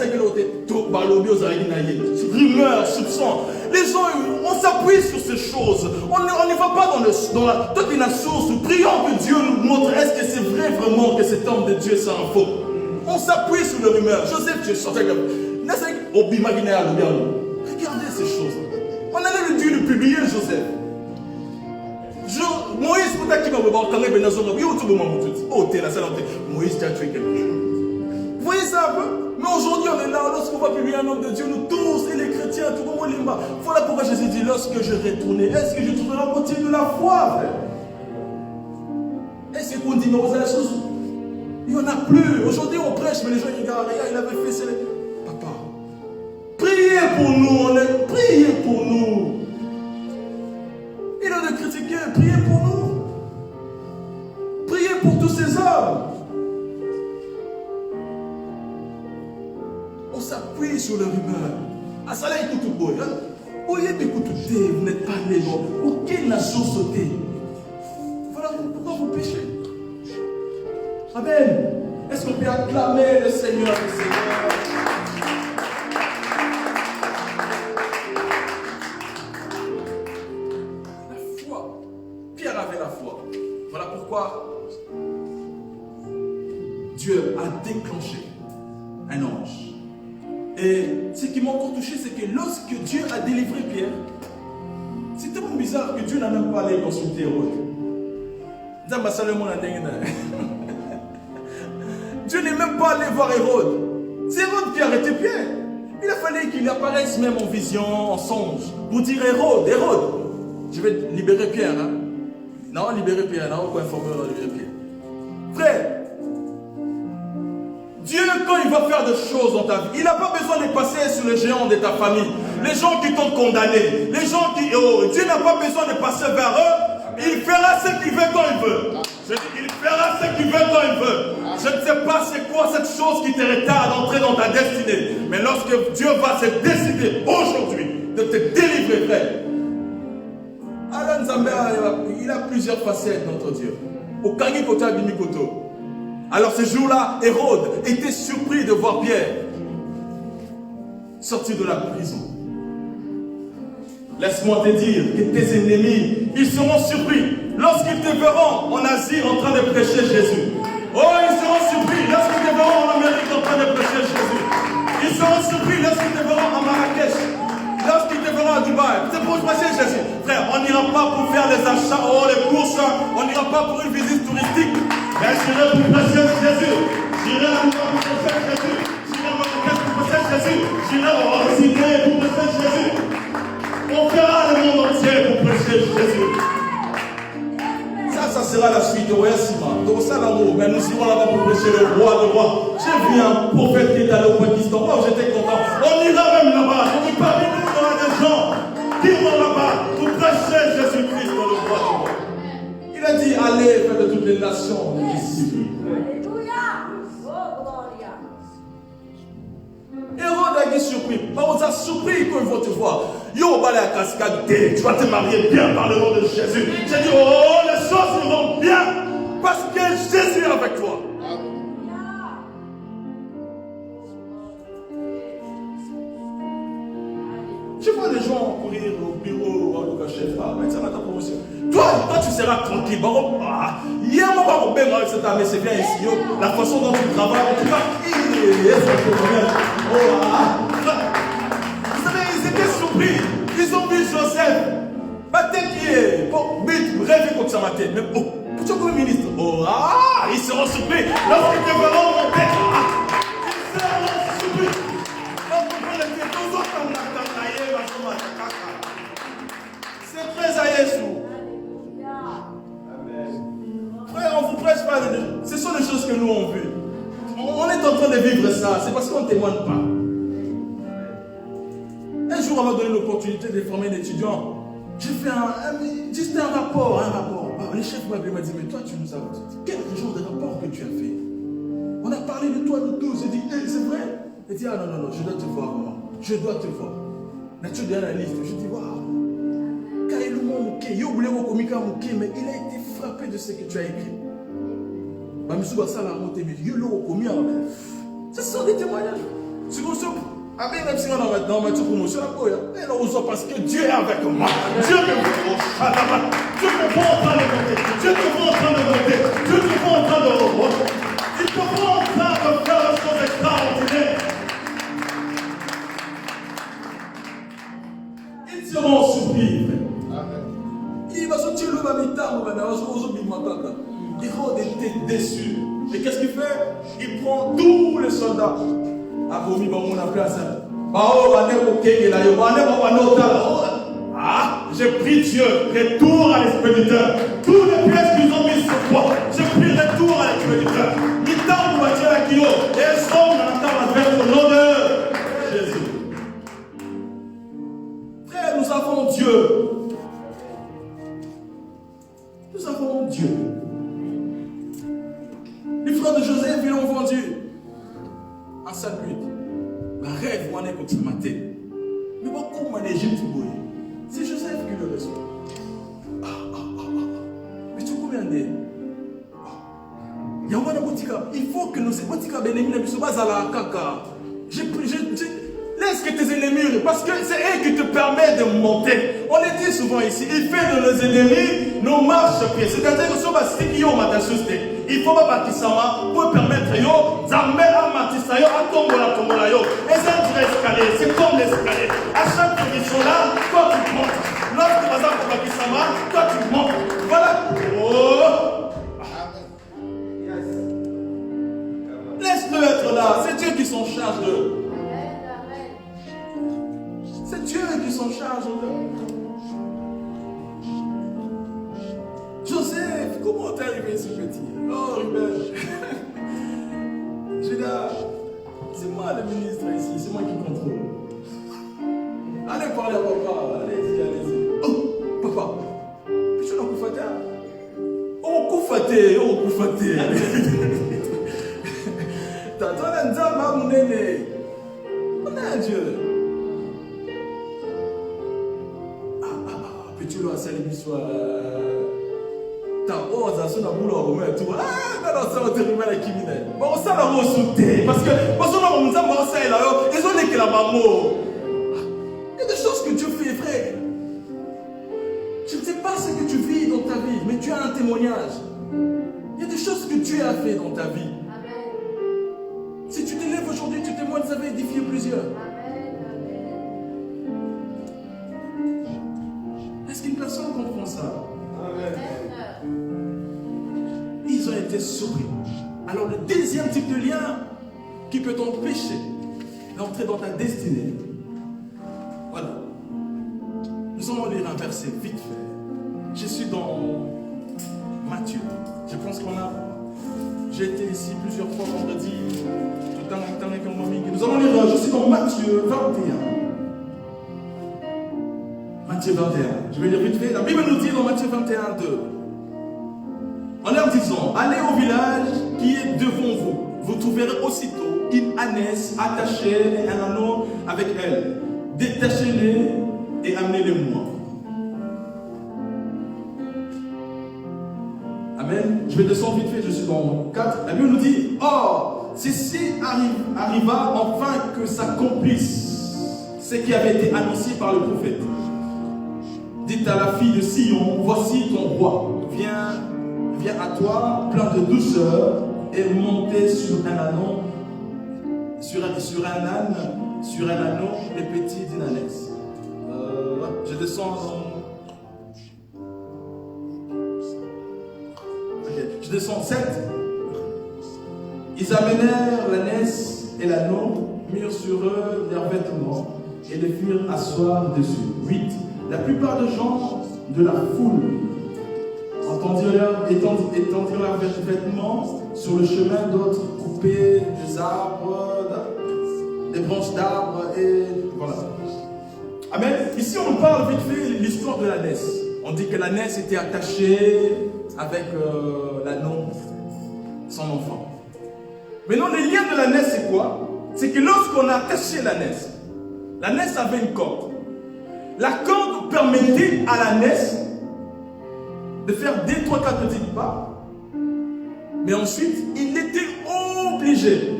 rumeurs, soupçons. Les gens, on s'appuie sur ces choses. On ne va pas dans la source. Prions que Dieu nous montre, est-ce que c'est vrai vraiment que cet homme de Dieu, c'est un faux? On s'appuie sur les rumeurs. Joseph, tu es sorti avec regardez ces choses. On allait lui dire de publier Joseph. Moïse, Moïse, tu as tué quelqu'un. Vous voyez ça un peu? Mais aujourd'hui, on est là, lorsqu'on va publier un homme de Dieu, nous tous, et les chrétiens, tout le monde limba. Voilà pourquoi Jésus dit, lorsque je retournerai, est-ce que je trouverai la moitié de la foi? Est-ce qu'on dit, mais vous avez la chose? Il n'y en a plus. Aujourd'hui, on prêche, mais les gens, ils regardent, regarde, il avait fait ça. Papa, priez pour nous, priez pour nous. Il a de critiquer, priez pour nous. Priez pour tous ces hommes. On s'appuie sur le rumeur. Ah, ça là, écoute tout beau. Vous n'êtes pas né, aucune nation sautée. Voilà pourquoi vous péchez. Amen. Est-ce qu'on peut acclamer le Seigneur, le Seigneur? La foi. Pierre avait la foi. Voilà pourquoi Dieu a déclenché un ange. Et ce qui m'a encore touché, c'est que lorsque Dieu a délivré Pierre, c'est tellement bizarre que Dieu n'a même pas allé consulter Hérode. Dieu n'est même pas allé voir Hérode. C'est Hérode qui a arrêté Pierre. Il a fallu qu'il apparaisse même en vision, en songe, pour dire Hérode, je vais libérer Pierre. Hein? Non, libérer Pierre, non, on va informer, libérer Pierre. Frère, Dieu, quand il va faire des choses dans ta vie, il n'a pas besoin de passer sur les géants de ta famille, les gens qui t'ont condamné, les gens qui... Dieu n'a pas besoin de passer vers eux, il fera ce qu'il veut quand il veut. Je dis, il fera ce qu'il veut quand il veut. Je ne sais pas c'est quoi cette chose qui te retarde d'entrer dans ta destinée. Mais lorsque Dieu va se décider aujourd'hui de te délivrer, frère. Alan Zambé, il a plusieurs facettes, notre Dieu. Au Kangi Kota Bimikoto. Alors ce jour-là, Hérode était surpris de voir Pierre sortir de la prison. Laisse-moi te dire que tes ennemis, ils seront surpris lorsqu'ils te verront en Asie en train de prêcher Jésus. Oh, ils seront surpris lorsqu'ils te verront en Amérique en train de prêcher Jésus. Ils seront surpris lorsqu'ils te verront à Marrakech, lorsqu'ils te verront à Dubaï. C'est pour prêcher Jésus. Frère, on n'ira pas pour faire les achats, les courses, on n'ira pas pour une visite touristique. Mais j'irai pour prêcher Jésus. J'irai à Dubaï pour prêcher Jésus. J'irai à Marrakech pour prêcher Jésus. J'irai au Sydney pour prêcher Jésus. On fera le monde entier pour prêcher Jésus. Ça sera la suite. Donc ça là-haut, mais nous irons là-bas pour prêcher le roi de rois. J'ai vu un prophète qui est allé au Pakistan. Oh, j'étais content. On ira même là-bas. Donc parmi nous, il y aura des gens qui vont là-bas pour prêcher Jésus-Christ, le roi de rois. Il a dit, allez, faites de toutes les nations des disciples. Hérode a été surpris. On t'a surpris quand ils vont te voir. Yo, balai à cascade, tu vas te marier bien par le nom de Jésus. J'ai dit, oh, les choses iront bien parce que Jésus est avec toi. Je vois les gens courir au bureau, au chef, mais ça va ta promotion. Toi, tu seras tranquille. Il y a un moment où cette année, c'est bien ici. La façon dont tu travailles, tu vas. Vous savez, ils étaient surpris. Ils ont vu Joseph. T'inquiète. Bon, rêve comme ça matin. Mais tu es comme ministre. Ils seront surpris. Lorsqu'ils te verront monter. Ils seront surpris. C'est très à Jésus. Frère, on ne vous prêche pas. Ce sont les choses que nous on veut. On est en train de vivre ça. C'est parce qu'on ne témoigne pas. Un jour, on m'a donné l'opportunité de former un étudiant. J'ai fait juste un rapport. Le chef m'a dit, mais toi, tu nous as dit, quel genre de rapport que tu as fait? On a parlé de toi, de tous. J'ai dit, c'est vrai? Il dit, non, je dois te voir, maman. Je dois te voir. Tu es dans la liste. Je dis, waouh. Mais il a été frappé de ce que tu as écrit. Ce sont des témoignages. Même si on a maintenant promotion, parce que Dieu est avec moi. Dieu me voit en train de monter. Dieu te voit en train de monter. Dieu te voit en train de remonter. Il te voit en train de faire des choses extraordinaires. Ils seront surpris. Il va sortir le bamitam. Hérode était déçu. Et qu'est-ce qu'il fait? Il prend tous les soldats. J'ai pris Dieu, retour à l'expéditeur. Tous les pièces qu'ils ont mis sur toi, j'ai pris retour à l'expéditeur. Et elles sont dans la table avec le nom de Jésus. Frère, nous avons Dieu. Nous avons Dieu. Les frères de Joseph, ils l'ont vendu en 7 minutes. Le rêve, on est comme ça matin. Mais comment en Égypte, c'est Joseph qui le reçoit. Mais tu combien d'années? Il faut que nous laisse que tes ennemis, parce que c'est eux qui te permettent de monter. On le dit souvent ici, il fait de nos ennemis nos marches pieds. C'est-à-dire que il faut pas bâtir pour permettre d'amener à Matissa, à Tombola, et ça escalier, c'est comme l'escalier. À chaque position là, toi tu montes. Lorsque tu vas à Bakisama, toi tu montes. Voilà. Oh. Joseph, comment t'es arrivé ce petit? Oh, Ruben. Je dis, c'est moi le ministre ici, c'est moi qui contrôle. Allez parler à papa, allez-y, allez-y. Oh, papa, puis tu n'as pas fait. Oh, koufate. T'as un dame, mon aîné. On a un Dieu. Puis tu dois saluer l'histoire. Ta ose à son amour au moins tout. Ah, non, ça va te remettre la criminelle. Bon, ça va me sauter. Parce que, parce que nous avons ça là, ils ont dit que la maman. Il y a des choses que Dieu fait, frère. Je ne sais pas ce que tu vis dans ta vie, mais tu as un témoignage. Il y a des choses que Dieu a fait dans ta vie. Amen. Si tu te lèves aujourd'hui, tu témoignes, ça va édifier plusieurs. Amen. Est-ce qu'une personne comprend ça? Amen. Ils ont été surpris. Alors le deuxième type de lien qui peut t'empêcher d'entrer dans ta destinée. Voilà. Nous allons lire un verset vite fait. Je suis dans Matthieu. Je pense qu'on a... J'ai été ici plusieurs fois vendredi. Tout le temps avec mon ami. Nous allons lire, je suis dans Matthieu 21. Matthieu 21. Je vais lire vite fait. La Bible nous dit dans Matthieu 21, 2. En leur disant, allez au village qui est devant vous. Vous trouverez aussitôt une ânesse attachée et un anneau avec elle. Détachez-les et amenez-les-moi. Amen. Je vais descendre vite fait, je suis dans 4. La Bible nous dit, or, ceci arriva enfin que s'accomplisse ce qui avait été annoncé par le prophète. Dites à la fille de Sion, voici ton roi. Viens à toi, plein de douceur, et montez sur un anneau, sur un anneau, les petits d'une ânesse. Je descends. Je descends 7. Ils amenèrent l'ânesse et l'anneau, mirent sur eux leurs vêtements et les firent asseoir dessus. 8. La plupart des gens de la foule étendirent leurs vêtements sur le chemin, d'autres coupaient des arbres, des branches d'arbres et voilà. Amen. Ici on parle vite fait de l'histoire de l'ânesse. On dit que l'ânesse était attachée avec l'anneau, son enfant. Maintenant le lien de l'ânesse c'est quoi? C'est que lorsqu'on a attaché l'ânesse avait une corde. La corde permettait à l'ânesse de faire 2, 3, 4 petits pas. Mais ensuite, il était obligé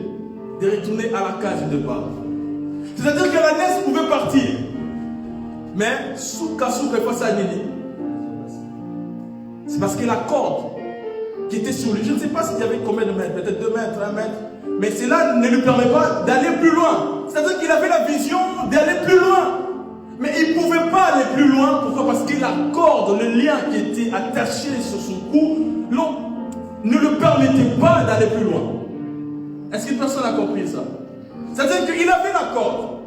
de retourner à la case de départ. C'est-à-dire que l'ânesse pouvait partir. Mais, sous face à Nili. C'est parce que la corde qui était sur lui, je ne sais pas s'il y avait combien de mètres, peut-être 2 mètres, 1 mètre. Mais cela ne lui permet pas d'aller plus loin. C'est-à-dire qu'il avait la vision d'aller plus loin. Mais il ne pouvait pas aller plus loin. Pourquoi? Parce que la corde, le lien qui était attaché sur son cou, ne le permettait pas d'aller plus loin. Est-ce qu'une personne a compris ça? C'est-à-dire qu'il avait la corde,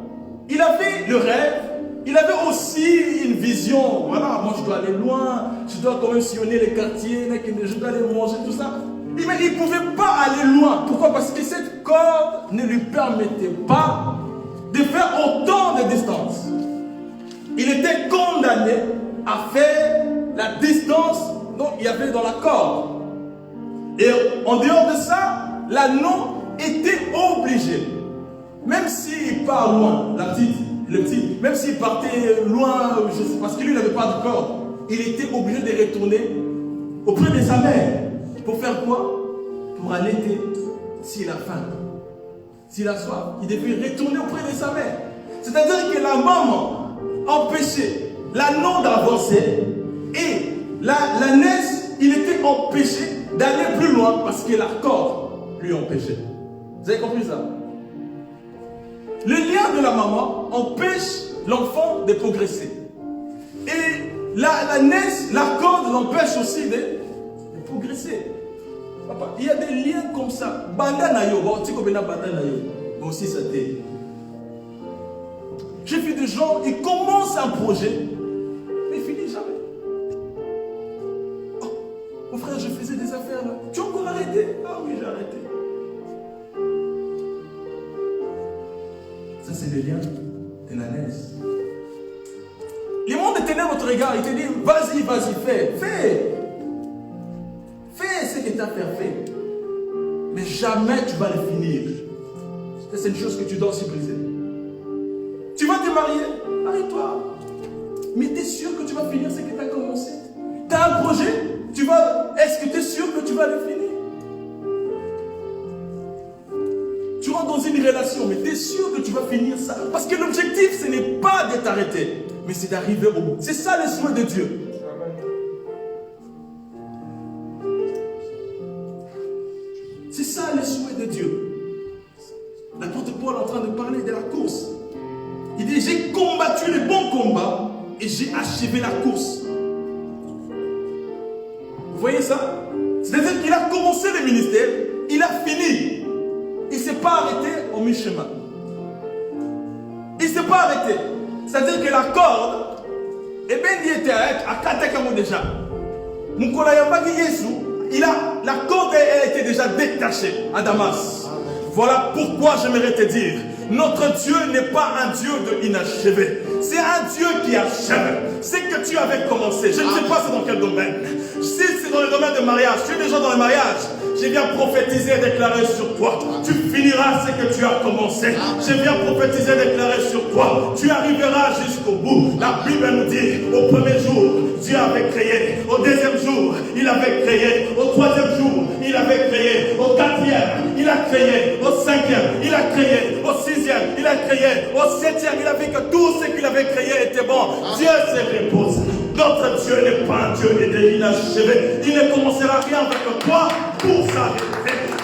il avait le rêve, il avait aussi une vision. Voilà, moi je dois aller loin, je dois quand même sillonner les quartiers, je dois aller manger, tout ça. Mais il ne pouvait pas aller loin. Pourquoi? Parce que cette corde ne lui permettait pas de faire autant de distance. Il était condamné à faire la distance dont il y avait dans la corde. Et en dehors de ça, l'anneau était obligé. Même s'il part loin, le petit, même s'il partait loin, parce que lui n'avait pas de corde, il était obligé de retourner auprès de sa mère. Pour faire quoi? Pour allaiter s'il a faim, s'il a soif. Il devait retourner auprès de sa mère. C'est-à-dire que la maman empêchait l'anneau d'avancer et l'ânesse, il était empêché d'aller plus loin parce que la corde lui empêchait. Vous avez compris ça? Le lien de la maman empêche l'enfant de progresser. Et l'ânesse, la corde l'empêche aussi de progresser. Papa, il y a des liens comme ça. Bandanayo, aussi ça t'est. J'ai vu des gens, ils commencent un projet, mais ils finissent jamais. Oh, Mon frère, je faisais des affaires là. Tu as encore arrêté? Ah oui, j'ai arrêté. Ça, c'est le lien de la naisse. Les mondes des ténèbres te regardent, ils te disent, vas-y, vas-y, fais. Fais ce que tu as à faire, fais. Mais jamais tu vas le finir. C'est une chose que tu dois aussi briser. Tu vas te marier, marie-toi. Mais tu es sûr que tu vas finir ce que tu as commencé? Tu as un projet, est-ce que tu es sûr que tu vas le finir? Tu rentres dans une relation, mais tu es sûr que tu vas finir ça? Parce que l'objectif, ce n'est pas de t'arrêter, mais c'est d'arriver au bout. C'est ça le souhait de Dieu. C'est ça le souhait de Dieu. L'apôtre Paul est en train de parler de la course. Il dit, j'ai combattu le bon combat et j'ai achevé la course. Vous voyez ça? C'est-à-dire qu'il a commencé le ministère, il a fini. Il ne s'est pas arrêté au mi-chemin. Il ne s'est pas arrêté. C'est-à-dire que la corde, eh bien, il était à Katekamo déjà. La corde a été déjà détachée à Damas. Voilà pourquoi j'aimerais te dire, notre Dieu n'est pas un Dieu de inachevé. C'est un Dieu qui achève. C'est que tu avais commencé. Je ne sais pas c'est dans quel domaine. Si c'est dans le domaine de mariage, tu es déjà dans le mariage. Je viens prophétiser et déclarer sur toi. Tu finiras ce que tu as commencé. Je viens prophétiser et déclarer sur toi. Tu arriveras jusqu'au bout. La Bible nous dit, au premier jour, Dieu avait créé. Au deuxième jour, il avait créé. Au troisième jour, il avait créé. Au quatrième, il a créé. Au cinquième, il a créé. Au sixième, il a créé. Au septième, il a vu que tout ce qu'il avait créé était bon. Dieu se repose. Notre Dieu n'est pas un Dieu inachevé. Il ne commencera rien avec toi pour s'arrêter.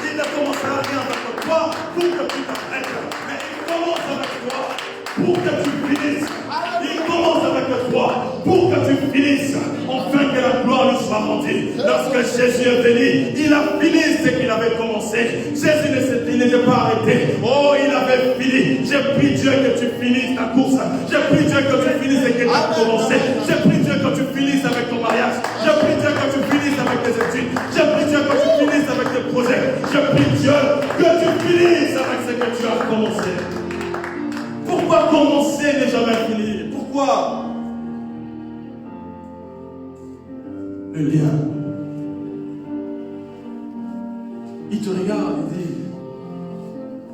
Il ne commencera rien avec toi pour que tu t'arrêtes. Mais il commence avec toi pour que tu finisses. Il commence avec toi pour que tu finisses. Enfin que la gloire lui soit rendue. Lorsque Jésus est venu, il a fini ce qu'il avait commencé. Jésus ne s'est pas arrêté. Oh, il avait fini. J'ai pris Dieu que tu finisses ta course. J'ai pris Dieu que tu finisses ce que tu as commencé. J'ai pris Dieu que tu finisses avec ton mariage. J'ai pris Dieu que tu finisses avec tes études. J'ai pris Dieu que tu finisses avec tes projets. J'ai pris Dieu que tu finisses avec ce que tu as commencé. Pourquoi commencer n'est jamais fini? Pourquoi? Le lien. Il te regarde et dit,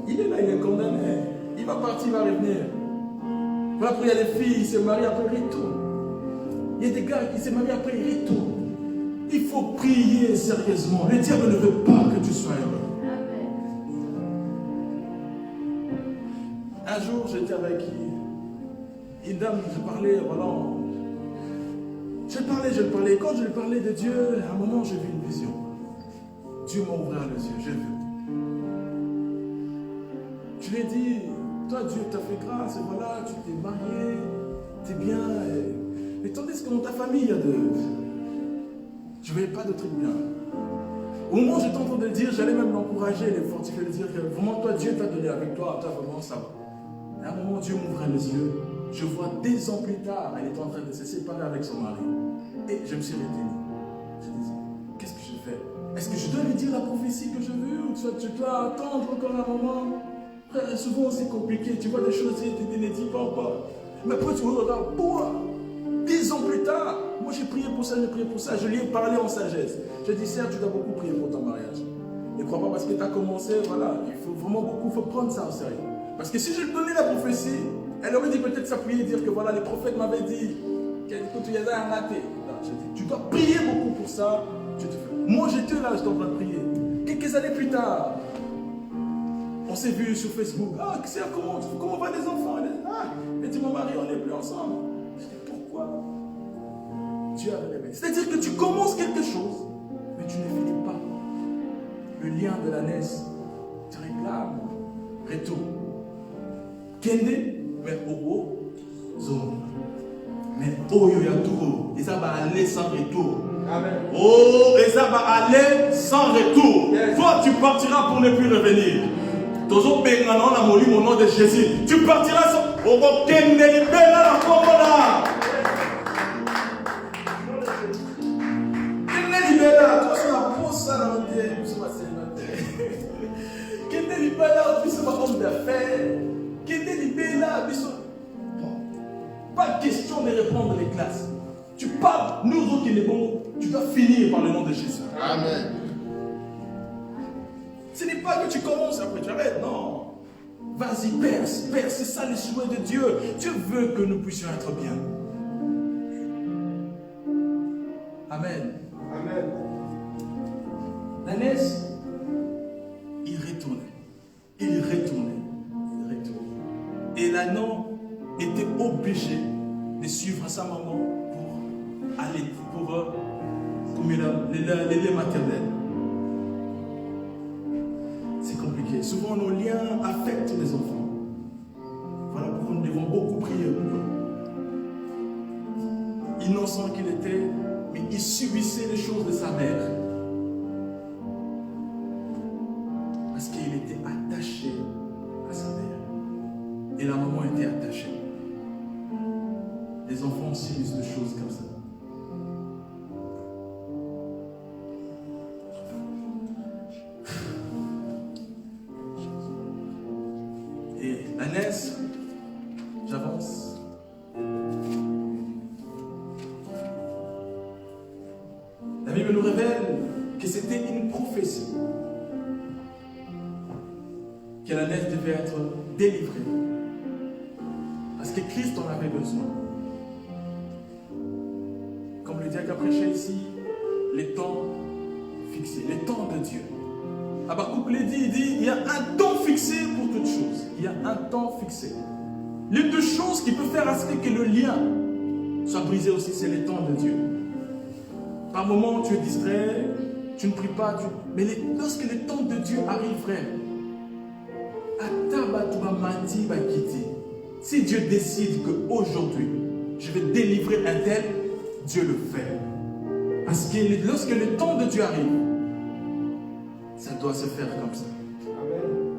il est là, il est condamné. Il va partir, il va revenir. Voilà pourquoi il y a des filles, ils se marient après ils retournent. Il y a des gars qui se marient après ils retournent. Il faut prier sérieusement. Le diable ne veut pas que tu sois heureux. Un jour, j'étais avec une dame, je parlais, voilà. Je parlais. Quand je lui parlais de Dieu, à un moment, j'ai vu une vision. Dieu m'a ouvert les yeux, j'ai vu. Je lui ai dit, toi, Dieu t'a fait grâce, et voilà, tu t'es marié, t'es bien. Mais tandis que dans ta famille, il y a je ne voyais pas de trucs bien. Au moment où j'étais en train de le dire, j'allais même l'encourager, les fortifier, de dire que vraiment, toi, Dieu t'a donné avec toi, vraiment, ça va. Et à un moment, Dieu m'ouvrait les yeux. Je vois 2 ans plus tard, elle était en train de se séparer avec son mari. Et je me suis retenu. Je me dis, qu'est-ce que je fais? Est-ce que je dois lui dire la prophétie que je veux? Ou soit tu dois attendre encore un moment? Frère, souvent c'est compliqué. Tu vois des choses, tu ne dis pas encore. Mais après tu regardes, pourquoi? 10 ans plus tard, moi j'ai prié pour ça, je lui ai parlé en sagesse. J'ai dit, Serge, tu dois beaucoup prier pour ton mariage. Ne crois pas parce que tu as commencé, voilà, il faut vraiment beaucoup, il faut prendre ça au sérieux. Parce que si je lui donnais la prophétie, elle aurait dit peut-être s'appuyer et dire que voilà, les prophètes m'avaient dit que tu y as un raté. J'ai dit, tu dois prier beaucoup pour ça. Moi j'étais là, j'étais en train de prier. Quelques années plus tard, on s'est vu sur Facebook. Ah, comment va les enfants? Elle dit, mon mari, on n'est plus ensemble. Je dis, pourquoi? Dieu a révélé. C'est-à-dire que tu commences quelque chose, mais tu ne finis pas. Le lien de la naisse te réclame. Retour. Kende, mais Obo, Zone. Mais Oyo Yaturo, et ça va aller sans retour. Amen. Oh, et ça va aller sans retour. Yes. Toi, tu partiras pour ne plus revenir. Toujours Benganon a moli au nom de Jésus. Tu partiras sans. Obo Kende, libère la Komoda. Kende, libère libella, toi c'est la pose ça dans le thé, nous sommes célibataires. Qui était libella, nous sommes homme d'affaires. Qui était libella, nous sommes. Pas question de répondre les classes. Tu parles, nous autres qui les bons, tu dois finir par le nom de Jésus. Amen. Ce n'est pas que tu commences après tu arrêtes, non. Vas-y, perce, c'est ça le souhait de Dieu. Dieu veut que nous puissions être bien. Amen. Amen. L'ânesse, il retournait. Et l'ânon était obligé de suivre sa maman pour aller, comme les laits maternels. C'est compliqué. Souvent, nos liens affectent les enfants. Voilà pourquoi nous devons beaucoup prier pour eux. Innocent qu'il était, mais il subissait les choses de sa mère. Parce qu'il était attaché à sa mère. Et la maman était attachée. Les enfants subissent des choses comme ça. Et Anès, j'avance. La Bible nous révèle que c'était une prophétie. Que l'ânesse devait être délivrée. Parce que Christ en avait besoin. Comme le diacre a prêché ici, les temps fixés, les temps de Dieu. Habakkuk l'a dit, il dit, il y a un temps fixé pour toute chose. Il y a un temps fixé. L'une des choses qui peut faire à ce que le lien soit brisé aussi, c'est le temps de Dieu. Par moments, tu es distrait, tu ne pries pas, mais lorsque le temps de Dieu arrive, frère, si Dieu décide qu'aujourd'hui, je vais délivrer un tel, Dieu le fait. Parce que lorsque le temps de Dieu arrive, ça doit se faire comme ça. Amen.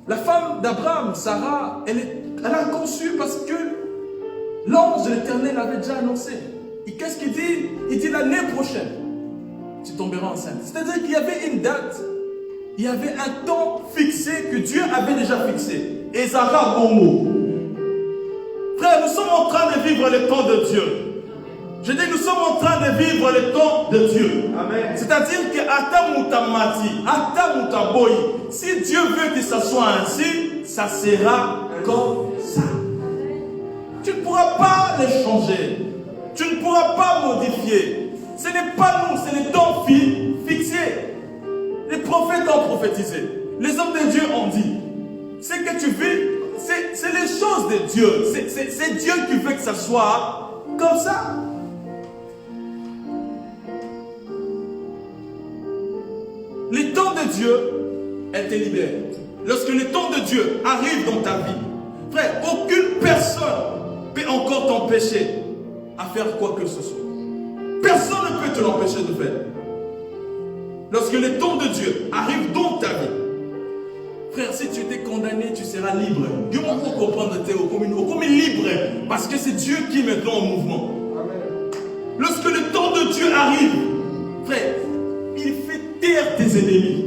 La femme d'Abraham, Sarah, elle a conçu parce que l'ange de l'Éternel avait déjà annoncé. Et qu'est-ce qu'il dit? Il dit l'année prochaine, tu tomberas enceinte. C'est-à-dire qu'il y avait une date, il y avait un temps fixé que Dieu avait déjà fixé. Et Sarah Bomo. Frère, nous sommes en train de vivre le temps de Dieu. Je dis, nous sommes en train de vivre le temps de Dieu. Amen. C'est-à-dire que Atamutamati, Atamutaboyi, si Dieu veut que ça soit ainsi, ça sera comme ça. Tu ne pourras pas les changer. Tu ne pourras pas modifier. Ce n'est pas nous, c'est les temps fixés. Les prophètes ont prophétisé. Les hommes de Dieu ont dit. Ce que tu vis, c'est les choses de Dieu. C'est Dieu qui veut que ça soit comme ça. Le temps de Dieu, elle te libère. Lorsque le temps de Dieu arrive dans ta vie, frère, aucune personne peut encore t'empêcher à faire quoi que ce soit. Personne ne peut te l'empêcher de faire. Lorsque le temps de Dieu arrive dans ta vie, frère, si tu étais condamné, tu seras libre. Dieu m'a fait comprendre que tu es comme libre, parce que c'est Dieu qui est maintenant en mouvement. Amen. Lorsque le temps de Dieu arrive, frère, il fait taire tes ennemis.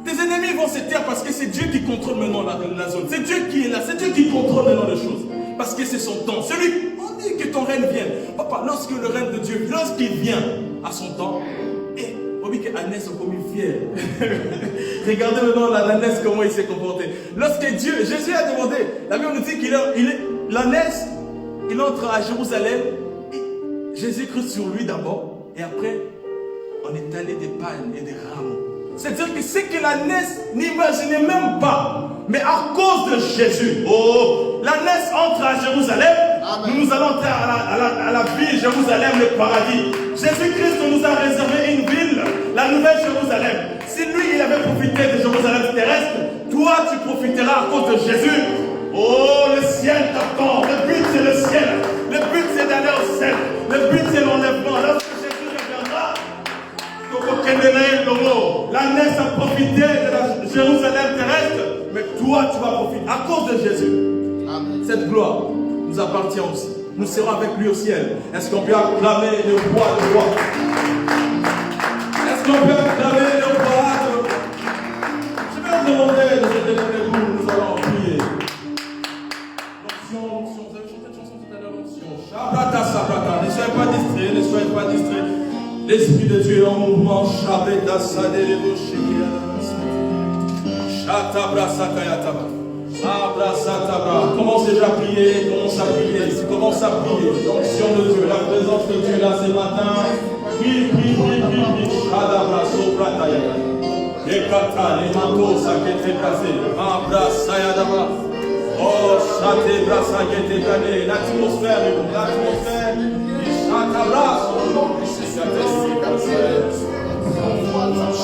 Tes ennemis vont se taire parce que c'est Dieu qui contrôle maintenant la zone. C'est Dieu qui est là, c'est Dieu qui contrôle maintenant les choses. Parce que c'est son temps. Celui, on dit que ton règne vienne. Papa, lorsque le règne de Dieu, lorsqu'il vient à son temps, et on dit qu'Anès est comme une fière. Regardez maintenant l'ânesse comment il s'est comporté. Lorsque Dieu, Jésus a demandé, la Bible nous dit l'ânesse, il entre à Jérusalem, et Jésus-Christ sur lui d'abord, et après, on est allé des palmes et des rameaux. C'est-à-dire que ce que l'ânesse n'imaginait même pas, mais à cause de Jésus, l'ânesse entre à Jérusalem. Amen. Nous allons entrer à la ville Jérusalem, le paradis. Jésus-Christ nous a réservé une ville, la nouvelle Jérusalem. Si lui, il avait profité de Jérusalem terrestre, toi, tu profiteras à cause de Jésus. Oh, le ciel t'attend. Le but, c'est le ciel. Le but, c'est d'aller au ciel. Le but, c'est l'enlèvement. Lorsque Jésus reviendra, l'ânesse a profité de la Jérusalem terrestre, mais toi, tu vas profiter à cause de Jésus. Amen. Cette gloire nous appartient aussi. nous serons avec lui au ciel. Est-ce qu'on peut acclamer le roi de roi? Est-ce qu'on peut acclamer le roi de roi? Je vais vous demander de se lever debout, nous allons prier. L'onction, vous avez chanté une chanson tout à l'heure, l'onction. Shabrata, sabrata, ne soyez pas distraits, ne soyez pas distraits. L'Esprit de Dieu est en mouvement. Shabrata, sadele, shekiyana. Shatabra, sakayataba. Abrasatabra. Commence déjà à prier, commence à prier, commence à prier. L'onction de Dieu, la présence de Dieu là ce matin. Prie, prie, prie, prie, prie. Shadabra, soprataya. Ekata, les manteaux, ça qui était cassé. Abrasayadaba. Oh, Shatebra, ça qui était gagné. L'atmosphère, l'atmosphère. Shatabra,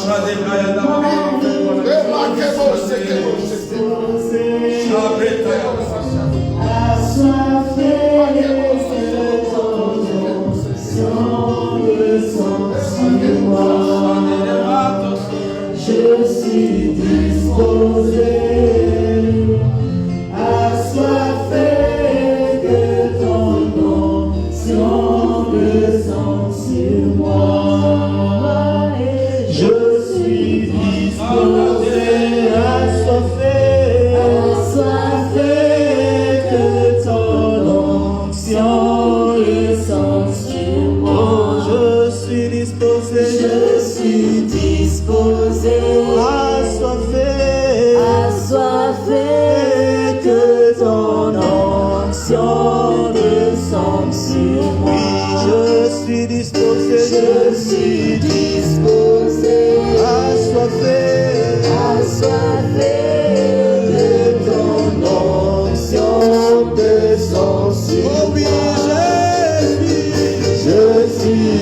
Shadebra, yadaba. Je suis disposé, assoiffé que ton onction descende sur moi. Je suis disposé, assoiffé que ton onction descende sur moi. Je suis disposé, assoiffé que ton onction descende sur moi. Oui, je suis disposé, assoiffé que ton onction descende sur moi. Oui, je suis